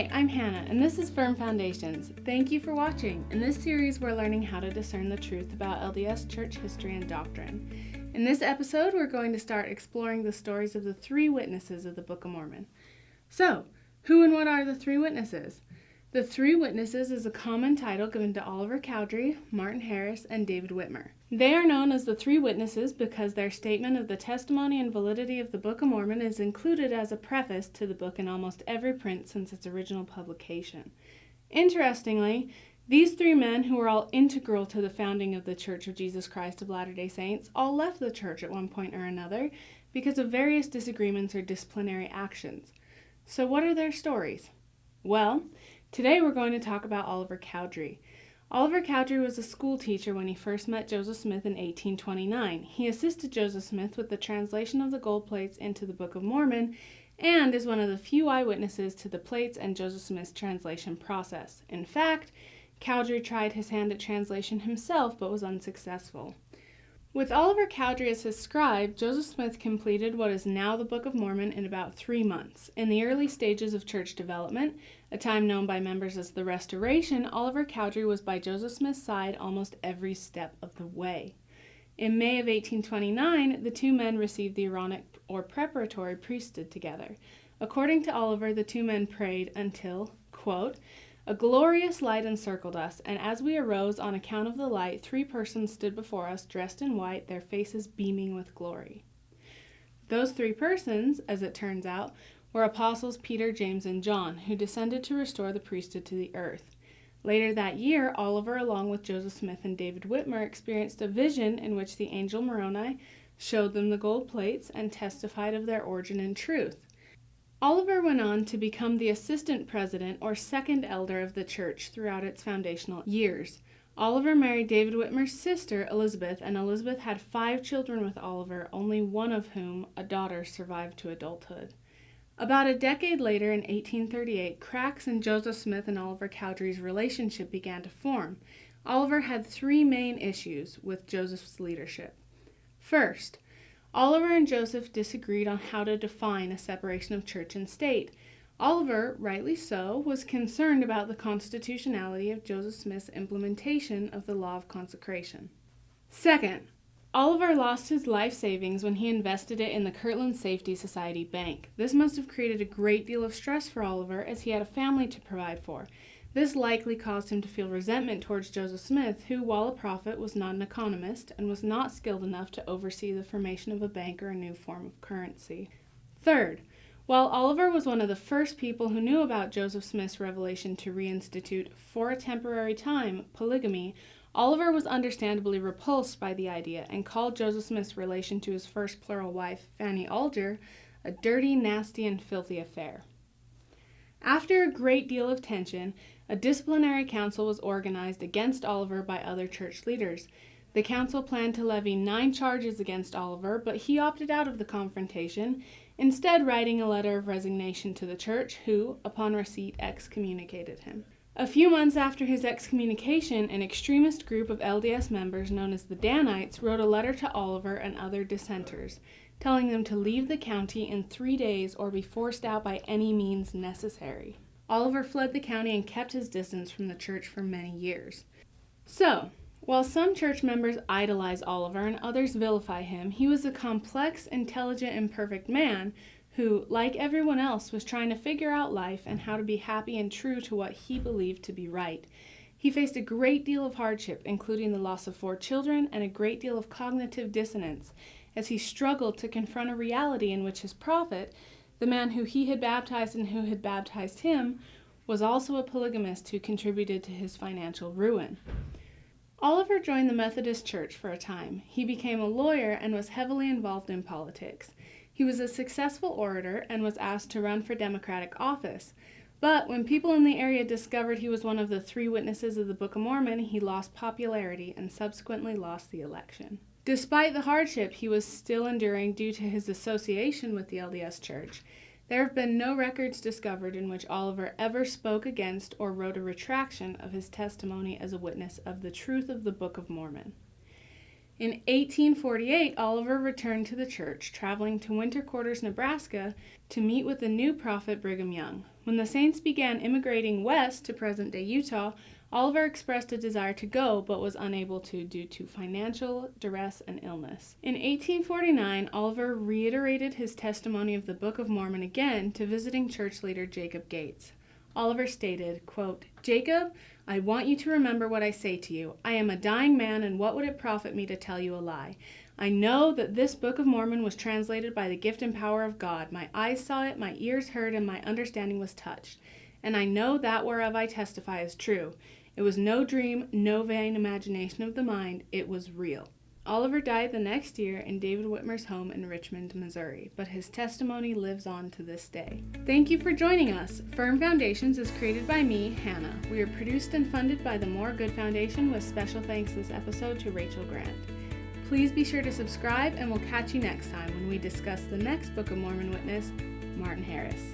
Hi, I'm Hannah, and this is Firm Foundations. Thank you for watching. In this series, we're learning how to discern the truth about LDS church history and doctrine. In this episode, we're going to start exploring the stories of the three witnesses of the Book of Mormon. So, who and what are the three witnesses? The Three Witnesses is a common title given to Oliver Cowdery, Martin Harris, and David Whitmer. They are known as the Three Witnesses because their statement of the testimony and validity of the Book of Mormon is included as a preface to the book in almost every print since its original publication. Interestingly, these three men, who were all integral to the founding of the Church of Jesus Christ of Latter-day Saints, all left the church at one point or another because of various disagreements or disciplinary actions. So what are their stories? Well, today we're going to talk about Oliver Cowdery. Oliver Cowdery was a school teacher when he first met Joseph Smith in 1829. He assisted Joseph Smith with the translation of the gold plates into the Book of Mormon and is one of the few eyewitnesses to the plates and Joseph Smith's translation process. In fact, Cowdery tried his hand at translation himself but was unsuccessful. With Oliver Cowdery as his scribe, Joseph Smith completed what is now the Book of Mormon in about 3 months. In the early stages of church development, a time known by members as the Restoration, Oliver Cowdery was by Joseph Smith's side almost every step of the way. In May of 1829, the two men received the Aaronic or preparatory priesthood together. According to Oliver, the two men prayed until, quote, "A glorious light encircled us, and as we arose on account of the light, 3 persons stood before us, dressed in white, their faces beaming with glory." Those 3 persons, as it turns out, were apostles Peter, James, and John, who descended to restore the priesthood to the earth. Later that year, Oliver, along with Joseph Smith and David Whitmer, experienced a vision in which the angel Moroni showed them the gold plates and testified of their origin and truth. Oliver went on to become the assistant president or second elder of the church throughout its foundational years. Oliver married David Whitmer's sister, Elizabeth, and Elizabeth had 5 children with Oliver, only one of whom, a daughter, survived to adulthood. About a decade later, in 1838, cracks in Joseph Smith and Oliver Cowdery's relationship began to form. Oliver had 3 main issues with Joseph's leadership. First, Oliver and Joseph disagreed on how to define a separation of church and state. Oliver, rightly so, was concerned about the constitutionality of Joseph Smith's implementation of the law of consecration. Second, Oliver lost his life savings when he invested it in the Kirtland Safety Society Bank. This must have created a great deal of stress for Oliver as he had a family to provide for. This likely caused him to feel resentment towards Joseph Smith, who, while a prophet, was not an economist and was not skilled enough to oversee the formation of a bank or a new form of currency. Third, while Oliver was one of the first people who knew about Joseph Smith's revelation to reinstitute, for a temporary time, polygamy, Oliver was understandably repulsed by the idea and called Joseph Smith's relation to his first plural wife, Fanny Alger, a dirty, nasty, and filthy affair. After a great deal of tension, a disciplinary council was organized against Oliver by other church leaders. The council planned to levy 9 charges against Oliver, but he opted out of the confrontation, instead writing a letter of resignation to the church, who, upon receipt, excommunicated him. A few months after his excommunication, an extremist group of LDS members known as the Danites wrote a letter to Oliver and other dissenters, telling them to leave the county in 3 days or be forced out by any means necessary. Oliver fled the county and kept his distance from the church for many years. So, while some church members idolize Oliver and others vilify him, he was a complex, intelligent, and perfect man who, like everyone else, was trying to figure out life and how to be happy and true to what he believed to be right. He faced a great deal of hardship, including the loss of 4 children and a great deal of cognitive dissonance, as he struggled to confront a reality in which his prophet, the man who he had baptized and who had baptized him, was also a polygamist who contributed to his financial ruin. Oliver joined the Methodist Church for a time. He became a lawyer and was heavily involved in politics. He was a successful orator and was asked to run for Democratic office. But when people in the area discovered he was one of the 3 witnesses of the Book of Mormon, he lost popularity and subsequently lost the election. Despite the hardship he was still enduring due to his association with the LDS Church, there have been no records discovered in which Oliver ever spoke against or wrote a retraction of his testimony as a witness of the truth of the Book of Mormon. In 1848, Oliver returned to the church, traveling to Winter Quarters, Nebraska, to meet with the new prophet Brigham Young. When the saints began immigrating west to present-day Utah, Oliver expressed a desire to go, but was unable to due to financial duress and illness. In 1849, Oliver reiterated his testimony of the Book of Mormon again to visiting church leader Jacob Gates. Oliver stated, quote, "Jacob, I want you to remember what I say to you. I am a dying man, and what would it profit me to tell you a lie? I know that this Book of Mormon was translated by the gift and power of God. My eyes saw it, my ears heard, and my understanding was touched. And I know that whereof I testify is true. It was no dream, no vain imagination of the mind. It was real." Oliver died the next year in David Whitmer's home in Richmond, Missouri, but his testimony lives on to this day. Thank you for joining us. Firm Foundations is created by me, Hannah. We are produced and funded by the More Good Foundation, with special thanks this episode to Rachel Grant. Please be sure to subscribe, and we'll catch you next time when we discuss the next Book of Mormon witness, Martin Harris.